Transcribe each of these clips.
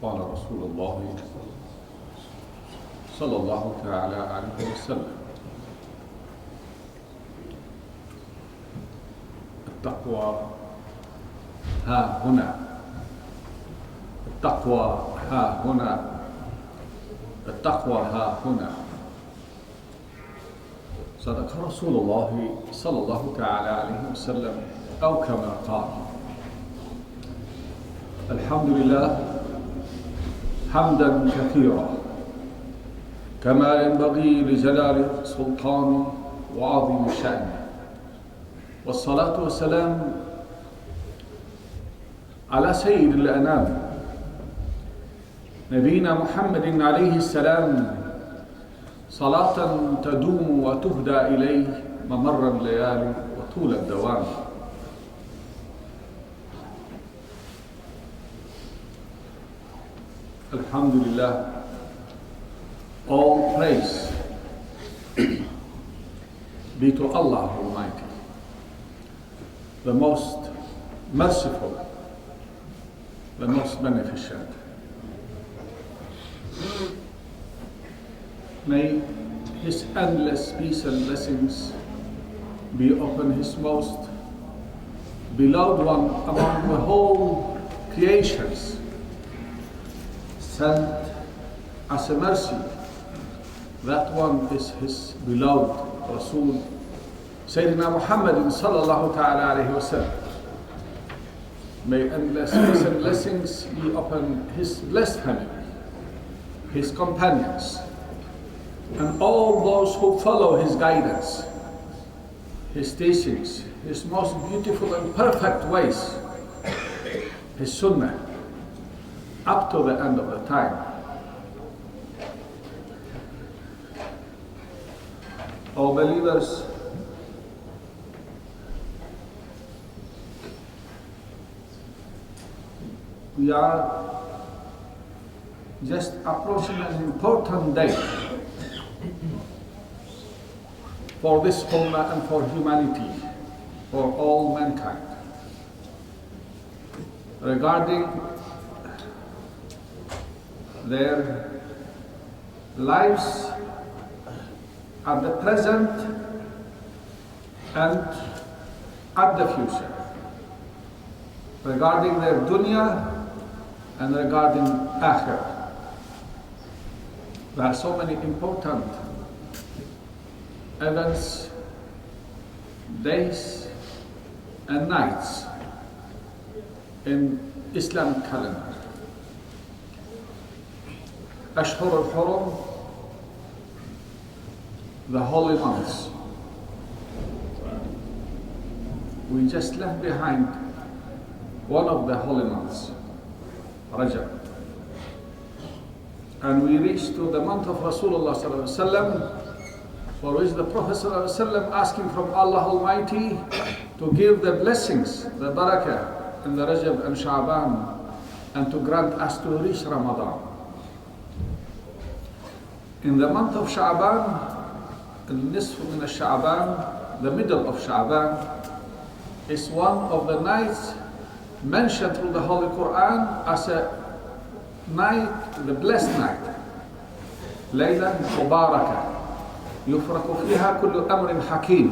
قال رسول الله صلى الله تعالى عليه وسلم التقوى ها هنا التقوى ها هنا التقوى ها هنا صدق رسول الله صلى الله تعالى عليه وسلم أو كما قال. الحمد لله حمدا كثيرا كما ينبغي لجلال سلطانه وعظيم شأنه، والصلاة والسلام على سيد الأنام نبينا محمد عليه السلام، صلاة تدوم وتهدى إليه ممر الليالي وطول الدوام. Alhamdulillah, all praise be to Allah Almighty, the most merciful, the most beneficent. May His endless peace and blessings be upon His most beloved one among the whole creations, sent as a mercy. That one is His beloved Rasul, Sayyidina Muhammad sallallahu ta'ala alayhi wa sallam. May endless peace and blessings be upon His blessed family, His companions, and all those who follow His guidance, His teachings, His most beautiful and perfect ways, His sunnah, up to the end of the time. O believers, we are just approaching an important day for this ummah and for humanity, for all mankind, regarding their lives at the present and at the future, regarding their dunya and regarding akhirah. There are so many important events, days and nights in Islamic calendar. Ashhur al-Hurum, the holy months. We just left behind one of the holy months, Rajab. And we reached to the month of Rasulullah sallallahu alaihi wasallam, for which the Prophet sallallahu alaihi wasallam asking from Allah Almighty to give the blessings, the barakah in the Rajab and Sha'ban, and to grant us to reach Ramadan. In the month of Sha'ban, النصف من الشعبان, the middle of Sha'ban, is one of the nights mentioned through the Holy Quran as a night, the blessed night. ليلة مباركة يفرق فيها كل أمر حكيم.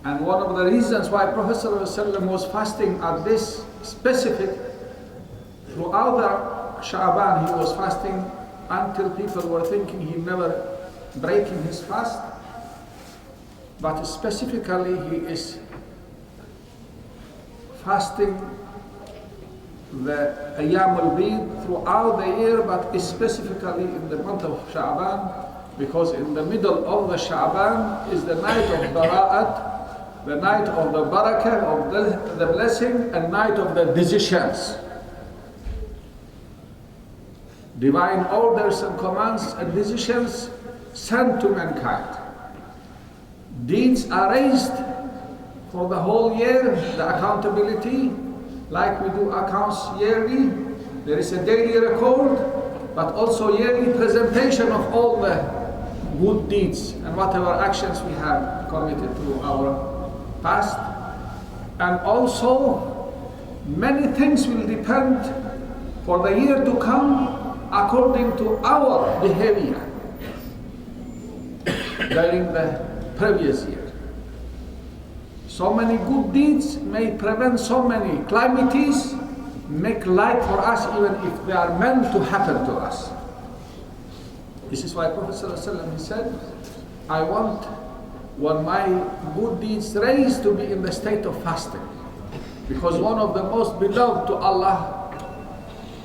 And one of the reasons why Prophet ﷺ was fasting at this specific, throughout the Sha'ban he was fasting until people were thinking he never breaking his fast, but specifically he is fasting the Ayyam al-Bid throughout the year, but specifically in the month of Sha'ban, because in the middle of the Sha'ban is the night of Bara'at, the night of the barakah, of the blessing, and night of the decisions. Divine orders and commands and decisions sent to mankind. Deeds are raised for the whole year, the accountability, like we do accounts yearly. There is a daily record, but also yearly presentation of all the good deeds and whatever actions we have committed to our past. And also, many things will depend for the year to come according to our behavior during the previous year. So many good deeds may prevent so many calamities, make light for us even if they are meant to happen to us. This is why Prophet ﷺ said, I want when my good deeds raise to be in the state of fasting. Because one of the most beloved to Allah,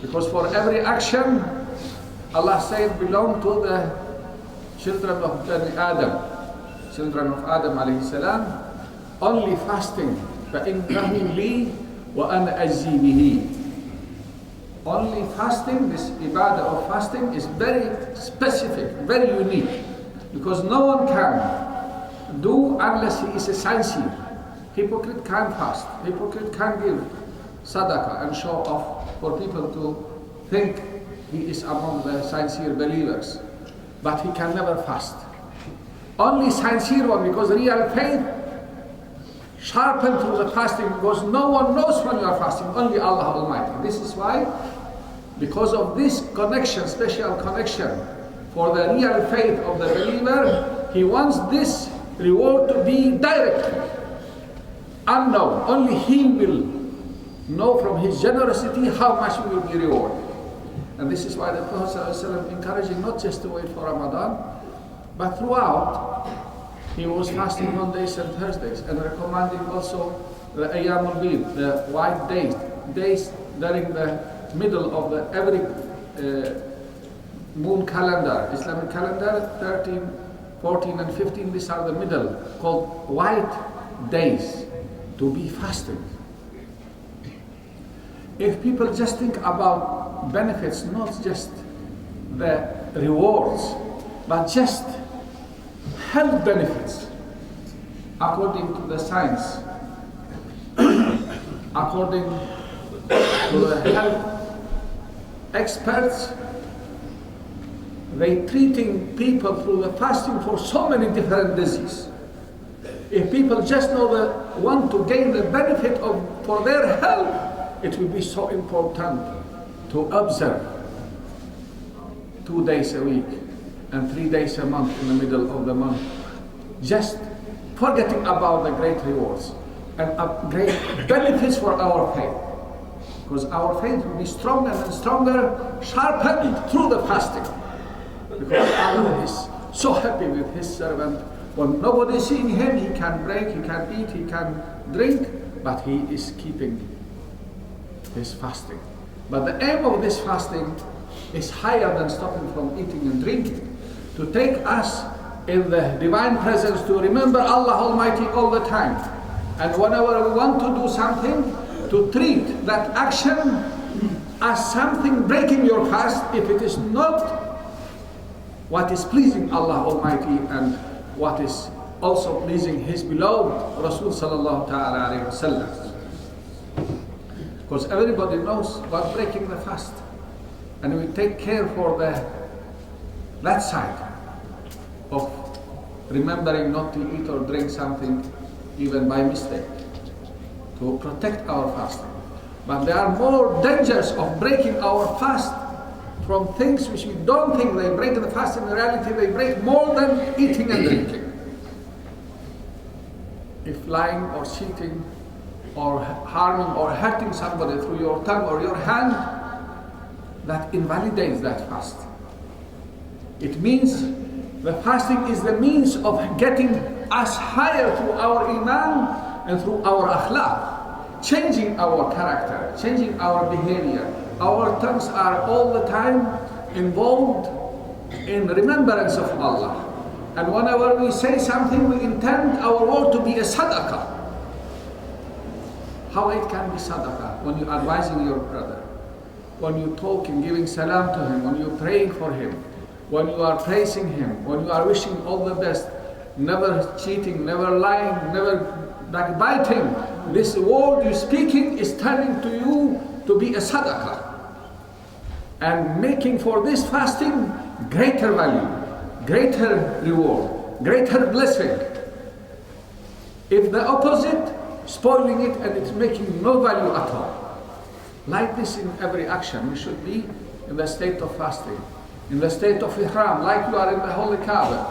because for every action, Allah said belong to the children of Adam. Children of Adam alayhi salam, only fasting. فَإِنَّهُ لِي وَأَنَا أَجْزِي بِهِ. Only fasting, this ibadah of fasting is very specific, very unique. Because no one can do unless he is a sincere. Hypocrite can't fast. Hypocrite can't give sadaqah and show off for people to think he is among the sincere believers. But he can never fast. Only sincere one, because real faith sharpened through the fasting, because no one knows when you are fasting, only Allah Almighty. This is why, because of this connection, special connection for the real faith of the believer, he wants this reward to be direct, unknown. Only he will know from his generosity how much he will be rewarded. And this is why the Prophet ﷺ encouraging not just to wait for Ramadan, but throughout, he was fasting Mondays and Thursdays, and recommending also the Ayyamul Bid, the white days during the middle of the every moon calendar, Islamic calendar, 13, 14 and 15, these are the middle, called white days, to be fasting. If people just think about benefits, not just the rewards, but just health benefits, according to the science, according to the health experts, they treating people through the fasting for so many different diseases. If people just know that want to gain the benefit of for their health, it will be so important to observe 2 days a week and 3 days a month in the middle of the month, just forgetting about the great rewards and great benefits for our faith. Because our faith will be stronger and stronger, sharpened through the fasting. Because Allah is so happy with His servant. When nobody is seeing him, he can break, he can eat, he can drink, but he is keeping his fasting. But the aim of this fasting is higher than stopping from eating and drinking. To take us in the divine presence, to remember Allah Almighty all the time. And whenever we want to do something, to treat that action as something breaking your fast, if it is not what is pleasing Allah Almighty and what is also pleasing His beloved Rasul sallallahu ta'ala alayhi wa sallam. Because everybody knows about breaking the fast. And we take care for that side of remembering not to eat or drink something even by mistake, to protect our fasting. But there are more dangers of breaking our fast from things which we don't think they break the fast. In reality, they break more than eating and drinking. If lying or cheating or harming or hurting somebody through your tongue or your hand, that invalidates that fast. It means the fasting is the means of getting us higher through our iman and through our akhlaq, changing our character, changing our behavior. Our tongues are all the time involved in remembrance of Allah. And whenever we say something, we intend our word to be a sadaqah. How it can be sadaqah? When you're advising your brother, when you talking, giving salam to him, when you're praying for him, when you are praising him, when you are wishing all the best, never cheating, never lying, never backbiting. This word you're speaking is turning to you to be a sadaqah and making for this fasting greater value, greater reward, greater blessing. If the opposite, spoiling it and it's making no value at all. Like this in every action, we should be in the state of fasting, in the state of ihram, like you are in the Holy Kaaba.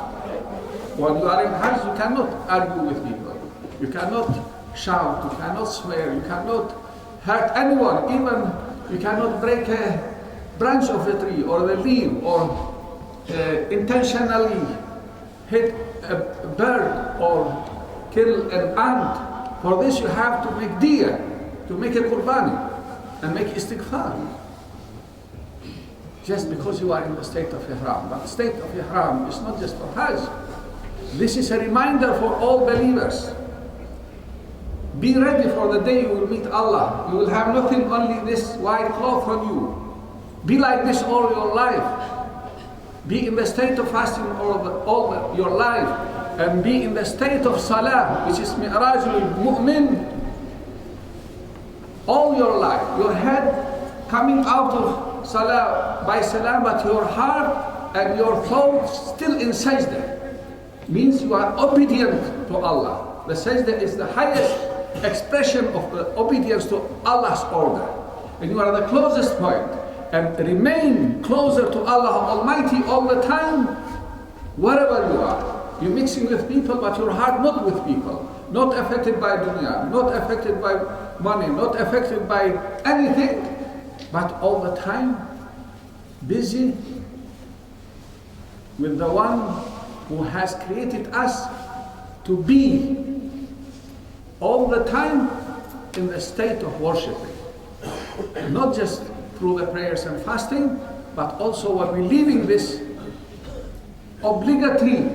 When you are in Hajj, you cannot argue with people. You cannot shout, you cannot swear, you cannot hurt anyone, even you cannot break a branch of a tree or the leaf or intentionally hit a bird or kill an ant. For this you have to make deer, to make a qurbani and make istighfar. Just because you are in the state of ihram. But the state of ihram is not just for Hajj. This is a reminder for all believers. Be ready for the day you will meet Allah. You will have nothing, only this white cloth on you. Be like this all your life. Be in the state of fasting all your life. And be in the state of salah, which is mi'rajul mu'min, all your life. Your head coming out of salah by salah, but your heart and your thoughts still in sajda. Means you are obedient to Allah. The sajda is the highest expression of obedience to Allah's order. And you are the closest point. And remain closer to Allah Almighty all the time, wherever you are. You're mixing with people, but your heart not with people. Not affected by dunya, not affected by money, not affected by anything, but all the time busy with the one who has created us to be all the time in the state of worshiping. Not just through the prayers and fasting, but also when we're leaving this obligatory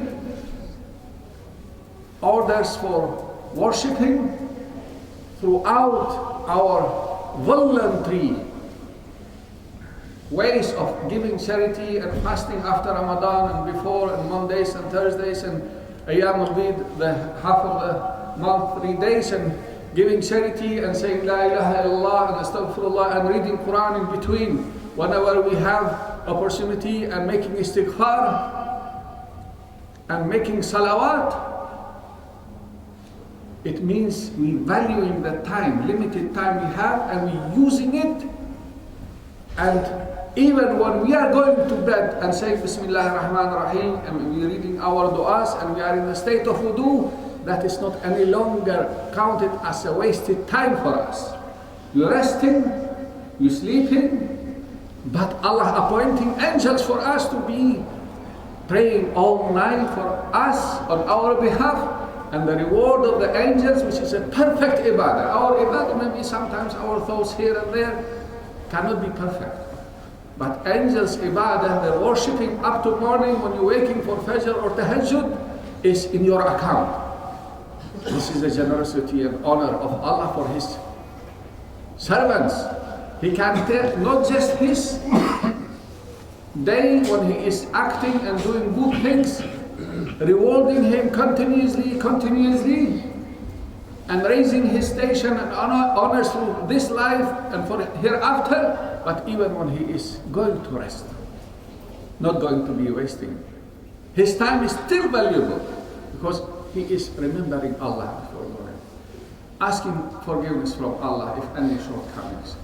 orders for worshiping throughout our voluntary ways of giving charity and fasting after Ramadan and before, and Mondays and Thursdays and Ayyam al-Bid, the half of the month, 3 days, and giving charity and saying La ilaha illallah and astaghfirullah and reading Quran in between whenever we have opportunity, and making istighfar and making salawat. It means we valuing the time, limited time we have, and we using it. And even when we are going to bed and saying Bismillah ar-Rahman ar-Rahim, and we are reading our du'as and we are in the state of wudu, that is not any longer counted as a wasted time for us. You're resting, you're sleeping, but Allah appointing angels for us to be praying all night for us on our behalf. And the reward of the angels, which is a perfect ibadah. Our ibadah, maybe sometimes our thoughts here and there cannot be perfect. But angels' ibadah, their worshipping up to morning when you're waking for Fajr or Tahajjud, is in your account. This is the generosity and honor of Allah for His servants. He can take not just His day when He is acting and doing good things, rewarding him continuously, and raising his station and honors through this life and for hereafter, but even when he is going to rest, not going to be wasting. His time is still valuable because he is remembering Allah before Lord, asking forgiveness from Allah if any shortcomings,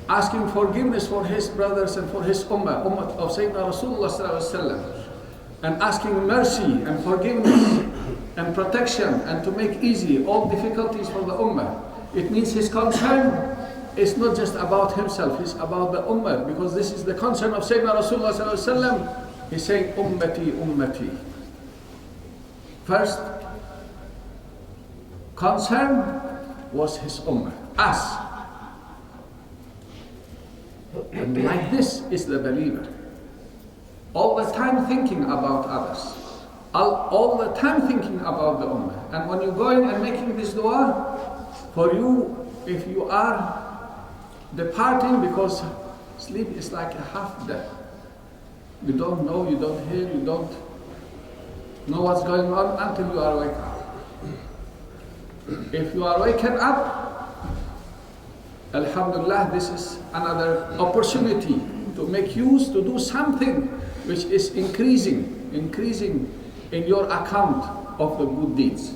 asking forgiveness for his brothers and for his ummah of Sayyidina Rasulullah sallallahu alaihi wasallam, and asking mercy and forgiveness and protection, and to make easy all difficulties for the ummah. It means his concern is not just about himself, it's about the ummah, because this is the concern of Sayyidina Rasulullah sallallahu alaihi wasallam. He's saying ummati, ummati. First concern was his ummah, us. And like this is the believer. All the time thinking about others. All the time thinking about the ummah. And when you're going and making this dua, for you, if you are departing, because sleep is like a half death. You don't know, you don't hear, you don't know what's going on until you are waking up. If you are waking up, Alhamdulillah, this is another opportunity to make use, to do something which is increasing in your account of the good deeds.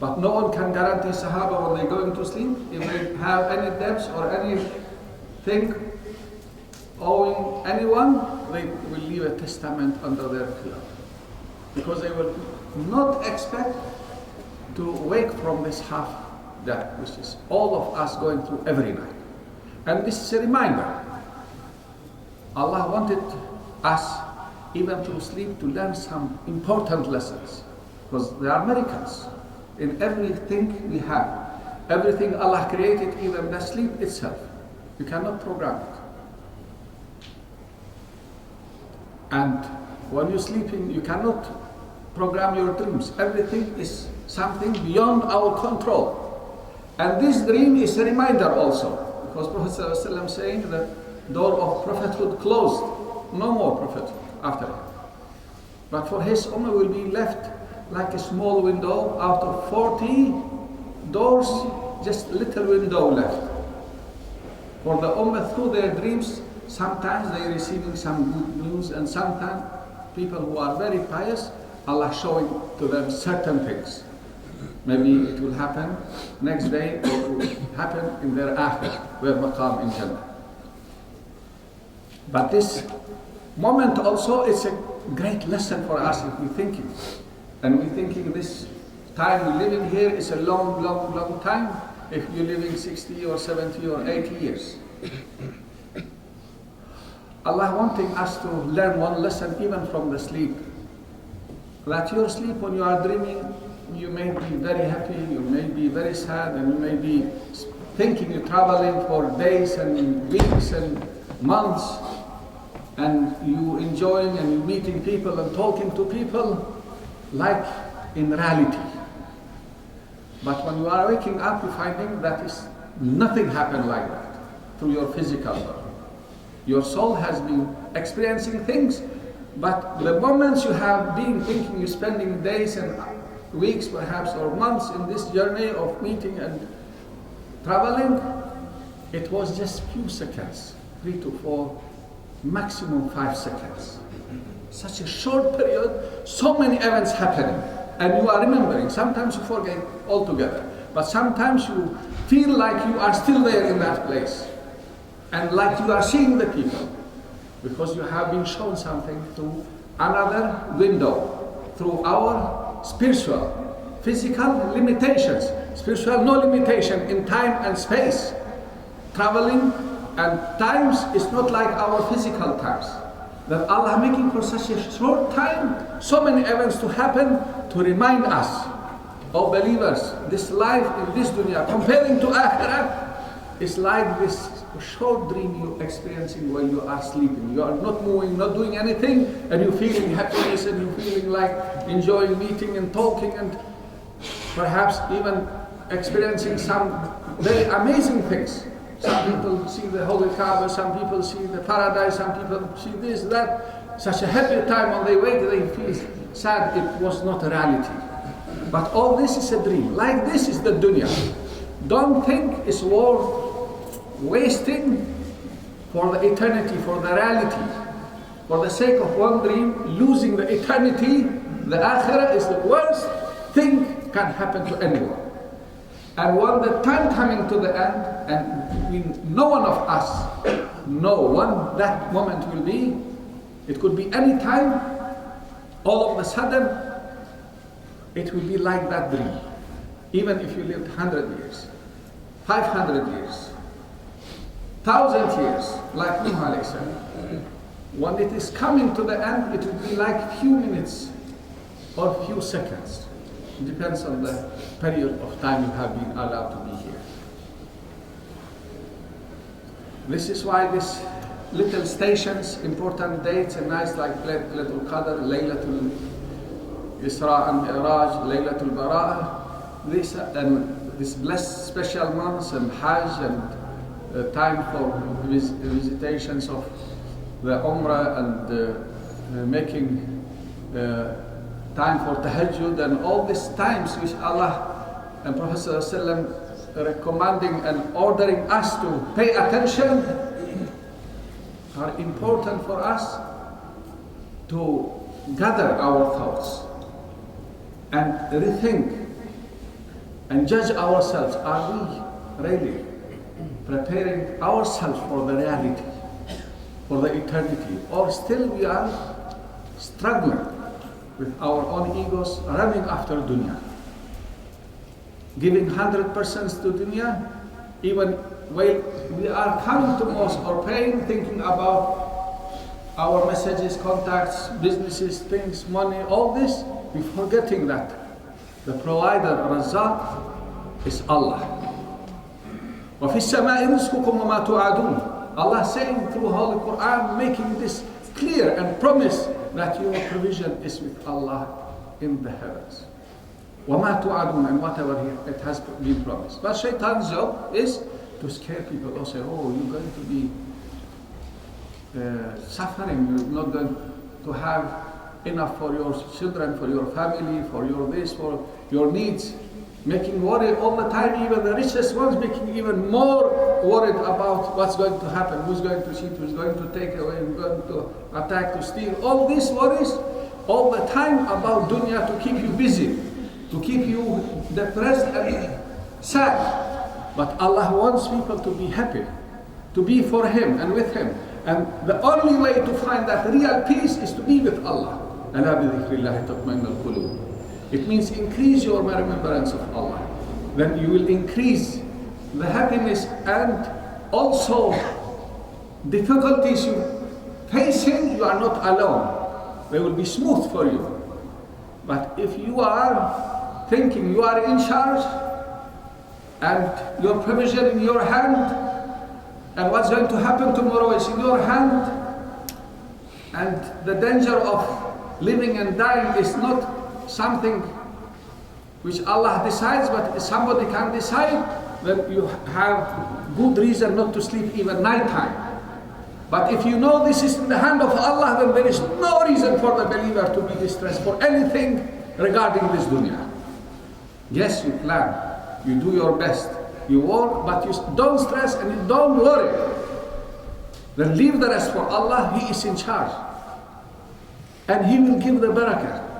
But no one can guarantee Sahaba when they're going to sleep, if they have any debts or anything owing anyone, they will leave a testament under their pillow. Because they will not expect to wake from this half death, which is all of us going through every night. And this is a reminder. Allah wanted us, even through sleep, to learn some important lessons. Because there are miracles in everything we have. Everything Allah created, even the sleep itself. You cannot program it. And when you're sleeping, you cannot program your dreams. Everything is something beyond our control. And this dream is a reminder also. Because Prophet ﷺ saying the door of prophethood closed. No more prophet after him. But for his ummah will be left like a small window out of 40 doors, just little window left. For the ummah through their dreams, sometimes they are receiving some good news, and sometimes people who are very pious, Allah showing to them certain things. Maybe it will happen next day, or it will happen in their akhirah, where maqam in Jannah. But this moment also is a great lesson for us if we're thinking. And we're thinking this time we're living here is a long, long, long time if you're living 60 or 70 or 80 years. Allah wanting us to learn one lesson even from the sleep. That your sleep, when you are dreaming, you may be very happy, you may be very sad, and you may be thinking you're traveling for days and weeks and months, and you enjoying and you meeting people and talking to people like in reality. But when you are waking up, you're finding that is nothing happened like that through your physical body. Your soul has been experiencing things, but the moments you have been thinking, you're spending days and weeks perhaps or months in this journey of meeting and traveling, it was just few seconds, 3 to 4, maximum 5 seconds. Such a short period, so many events happening, and you are remembering. Sometimes you forget altogether, but sometimes you feel like you are still there in that place, and like you are seeing the people, because you have been shown something through another window, through our spiritual, physical limitations. Spiritual, no limitation in time and space. Traveling and times is not like our physical times. That Allah making for such a short time so many events to happen to remind us, oh believers, this life in this dunya comparing to akhirah is like this short dream you're experiencing while you are sleeping. You are not moving, not doing anything, and you're feeling happiness, and you're feeling like enjoying meeting and talking, and perhaps even experiencing some very amazing things. Some people see the Holy Kaaba, some people see the paradise, some people see this, that. Such a happy time when they wake, they feel sad it was not a reality. But all this is a dream. Like this is the dunya. Don't think it's worth wasting for the eternity, for the reality. For the sake of one dream, losing the eternity, the akhirah is the worst thing can happen to anyone. And when the time coming to the end, and no one of us know when that moment will be, it could be any time, all of a sudden, it will be like that dream. Even if you lived 100 years, 500 years, 1,000 years, like Nuh alayhi salam. When it is coming to the end, it will be like few minutes or few seconds. It depends on the period of time you have been allowed to be here. This is why these little stations, important dates and nights like Laylatul Qadr, Laylatul Isra and Mi'raj, Laylatul Bara'ah, this blessed special months and Hajj and time for visitations of the Umrah and making time for tahajjud, and all these times which Allah and Prophet ﷺ recommending and ordering us to pay attention are important for us to gather our thoughts and rethink and judge ourselves. Are we really preparing ourselves for the reality, for the eternity, or still we are struggling with our own egos, running after dunya, giving 100% to dunya, even while we are coming to mosque or praying, thinking about our messages, contacts, businesses, things, money, all this, we're forgetting that the provider, Razzaq, is Allah. وَفِي السَّمَاءِ رِزْقُكُمْ وَمَا تُوعَدُونَ. Allah saying through Holy Quran, making this clear and promise that your provision is with Allah in the heavens. وَمَا تُوعَدُونَ, and whatever it has been promised. But Shaitan's job is to scare people or say, oh, you're going to be suffering, you're not going to have enough for your children, for your family, for your this, for your needs. Making worry all the time, even the richest ones making even more worried about what's going to happen, who's going to cheat, who's going to take away, who's going to attack, to steal. All these worries all the time about dunya to keep you busy, to keep you depressed and sad. But Allah wants people to be happy, to be for Him and with Him. And the only way to find that real peace is to be with Allah. أَلَا بِذِكْرِ اللَّهِ تَطْمَئِنُّ الْقُلُوبُ. It means increase your remembrance of Allah. Then you will increase the happiness, and also difficulties you facing, you are not alone. They will be smooth for you. But if you are thinking you are in charge and your provision in your hand, and what's going to happen tomorrow is in your hand, and the danger of living and dying is not something which Allah decides, but somebody can decide, then you have good reason not to sleep even night time. But if you know this is in the hand of Allah, then there is no reason for the believer to be distressed for anything regarding this dunya. Yes, you plan, you do your best, you work, but you don't stress and you don't worry. Then leave the rest for Allah. He is in charge, and He will give the barakah.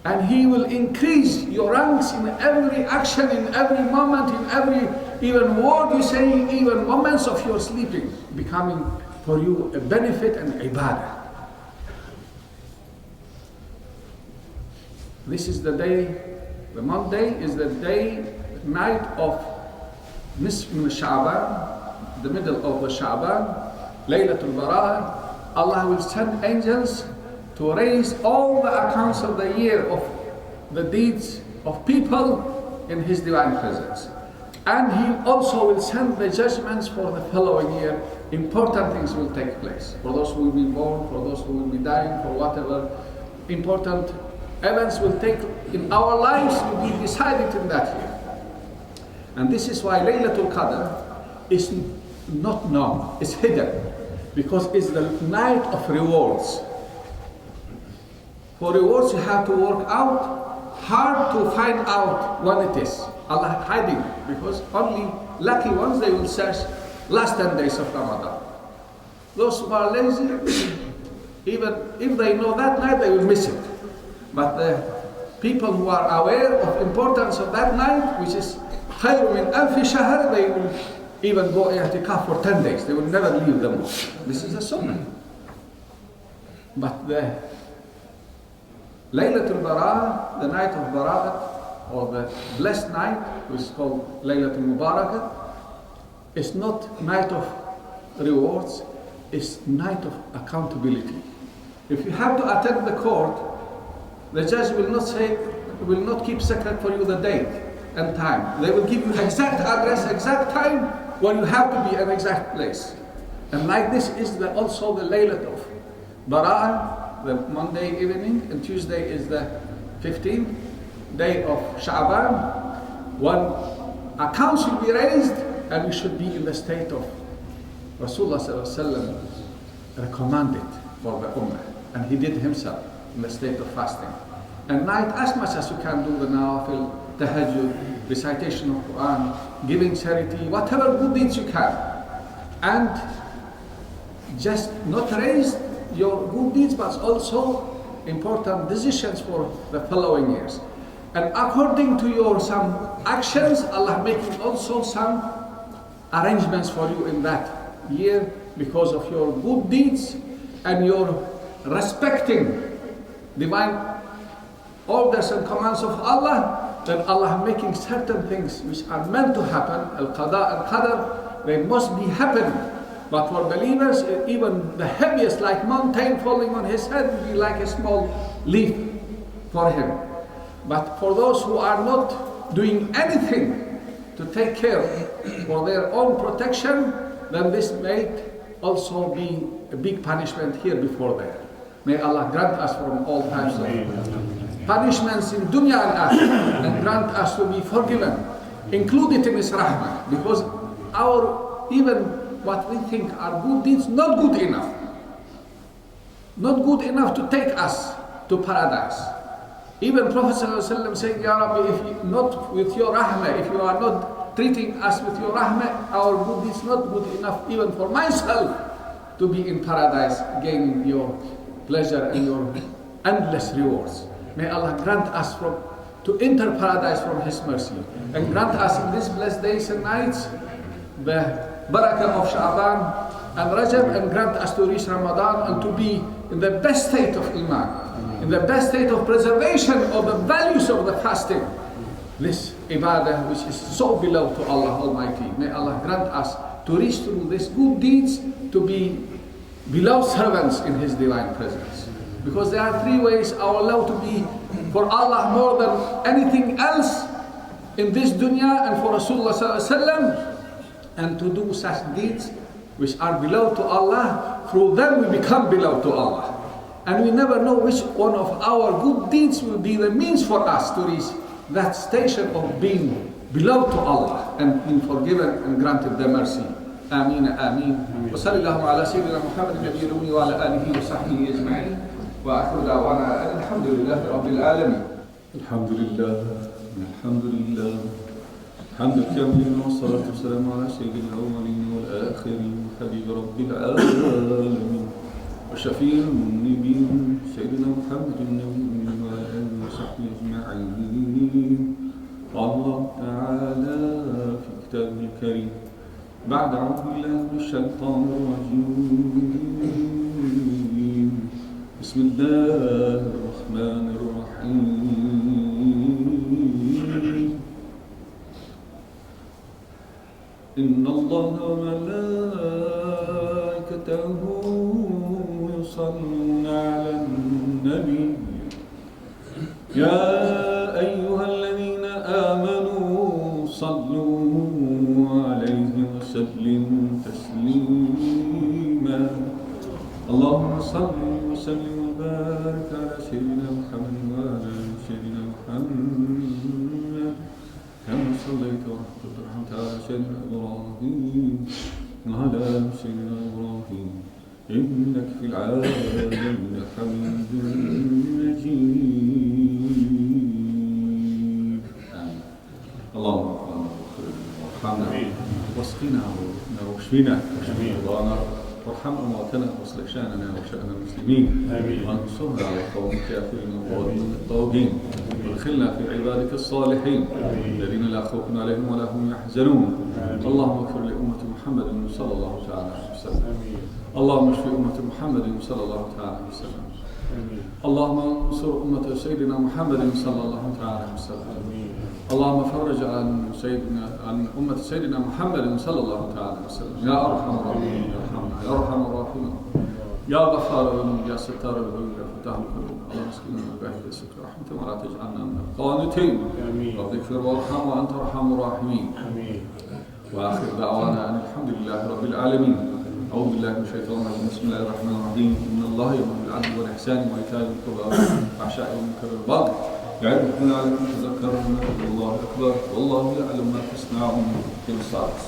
And He will increase your ranks in every action, in every moment, in every even word you say, even moments of your sleeping, becoming for you a benefit and ibadah. This is the day, the Monday is the day, night of Nisf min Sha'ban, the middle of the Sha'ban, Laylatul Bara'ah. Allah will send angels to raise all the accounts of the year of the deeds of people in His divine presence. And He also will send the judgments for the following year. Important things will take place. For those who will be born, for those who will be dying, for whatever important events will take in our lives will be decided in that year. And this is why Laylatul Qadr is not known, it's hidden, because it's the night of rewards. For rewards you have to work out hard to find out when it is. Allah hiding, because only lucky ones they will search last 10 days of Ramadan. Those who are lazy, even if they know that night, they will miss it. But the people who are aware of importance of that night, which is خير من ألف شهر, they will even go i'tikaf for 10 days. They will never leave the mosque. This is a sunnah. But the Laylatul Bara'ah, the night of Bara'at, or the blessed night, which is called Laylatul Mubarakah, is not night of rewards, it's night of accountability. If you have to attend the court, the judge will not keep secret for you the date and time. They will give you exact address, exact time, where you have to be an exact place. And like this is also the Laylat of Bara'ah, the Monday evening, and Tuesday is the 15th day of Sha'ban, when accounts will be raised, and we should be in the state of Rasulullah ﷺ recommended for the Ummah, and he did himself in the state of fasting. And night, as much as you can do the nawafil, tahajjud, recitation of Quran, giving charity, whatever good deeds you can, and just not raise your good deeds, but also important decisions for the following years. And according to your some actions, Allah making also some arrangements for you in that year because of your good deeds and your respecting divine orders and commands of Allah. Then Allah making certain things which are meant to happen, al-qada and qadar, they must be happening. But for believers, even the heaviest, like mountain falling on his head, will be like a small leaf for him. But for those who are not doing anything to take care for their own protection, then this may also be a big punishment here before there. May Allah grant us from all types of punishments in dunya and akhirah, and grant us to be forgiven, include it in His rahmah, because our even what we think are good deeds not good enough, not good enough to take us to paradise. Even Prophet ﷺ said, Ya Rabbi, if you, not with your rahmah, if you are not treating us with your rahmah, our good deeds not good enough even for myself to be in paradise, gaining your pleasure and your endless rewards. May Allah grant us to enter paradise from His mercy, and grant us in these blessed days and nights the barakah of Sha'ban and Rajab, and grant us to reach Ramadan and to be in the best state of Iman, in the best state of preservation of the values of the fasting. This ibadah which is so beloved to Allah Almighty. May Allah grant us to reach through these good deeds to be beloved servants in His divine presence. Because there are three ways our love to be for Allah more than anything else in this dunya and for Rasulullah ﷺ, and to do such deeds which are beloved to Allah. Through them we become beloved to Allah. And we never know which one of our good deeds will be the means for us to reach that station of being beloved to Allah and being forgiven and granted the mercy. Ameen, ameen. Wa sallallahu ala sayyidina Muhammad nabiyyi al-ummi wa ala alihi wa sahbihi ajma'in. Wa akhiru da'wana alhamdulillahi rabbil alamin. Alhamdulillah, alhamdulillah. حمد الكاملين والصلاة والسلام على سيد الأولين والآخرين حبيب رب العالمين وشفيع المذنبين سيدنا محمد النبي وعلى آله وصحبه أجمعين. قال الله تعالى في كتابه الكريم بعد أعوذ بالله من الشيطان الرجيم بسم الله الرحمن الرحيم. إن الله وملائكته يصلون على النبي يا أيها الذين آمنوا صلوا عليه وسلموا تسليما. اللهم صل وسلم وبارك على سيدنا محمد وعلى سيدنا محمد كما صليت ورحمت على سيدنا إبراهيم وعلى سيدنا إبراهيم إنك في العالمين حميد مجيد. اللهم ارحمنا واسقنا واشفنا واشفنا وارحم أمواتنا واصلح شأننا وشأن المسلمين وانصرنا على القوم الكافرين والطاغين وادخلنا في عبادك الصالحين الذين لا خوف عليهم ولا هم يحزنون. اللهم اغفر لأمة محمد صلى الله تعالى عليه وسلم. اللهم اشف أمة محمد صلى الله تعالى عليه وسلم. اللهم انصر أمة سيدنا محمد صلى الله تعالى عليه وسلم. اللهم فرج عن أمة سيدنا محمد صلى الله تعالى عليه وسلم. يا أرحم الراحمين يا أرحم الراحمين يا غفار الذنوب يا ستار العيوب يا فتاح القلوب. اللهم اسقنا من بعد السكر رحمة ولا تجعلنا من القانتين. رب اغفر وارحم وأنت أرحم الراحمين. وآخر دعوانا أن الحمد لله رب العالمين. أعوذ بالله من الشيطان الرجيم. بسم الله الرحمن الرحيم. إن الله يأمر بالعدل والإحسان وإيتاء ذي القربى والفحشاء والمنكر والبغي يعظكم لعلكم تذكرون. والله أكبر والله يعلم ما تصنعون. في الصلاة.